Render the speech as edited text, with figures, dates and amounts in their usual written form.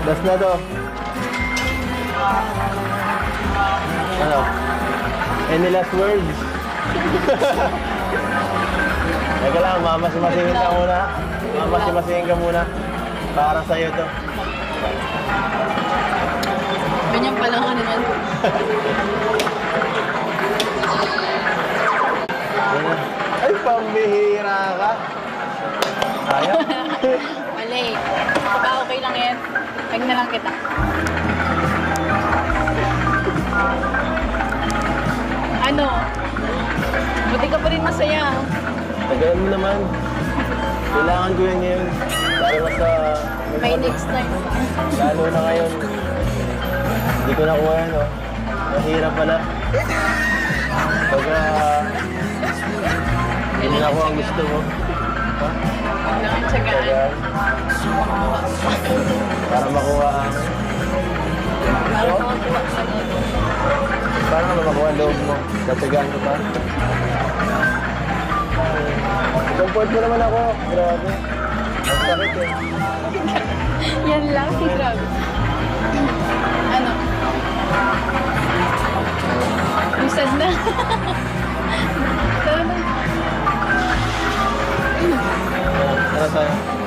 Last na to. Ano? Any last words? Teka lang, mamasimasihin ka muna. Mamasimasihin ka muna. Para sa'yo to. Ganyan pa lang ano yan. Ay, pambihira ka. Sayang. Mali. Baka okay lang yan. Pag na lang kita. Ano? Buti ka pa rin masaya. Tagalan mo naman. Kailangan ko yan ngayon. Lalo na sa... May next time. Lalo na ngayon. Hindi ko nakuha yan, oh. Mahirap pala. Pagka... Hindi na ako ang gusto mo. Ha? Kailangan tsagaan. Kaya... Para makuha ang... Para makakuha ka na. Para makuha ang loob mo. Tatagaan ko pa. Comfort mo naman ako. Grabe. Ang sakit eh. Yan lang. Grabe. Ano? Isad na. Tara na. Tara tayo.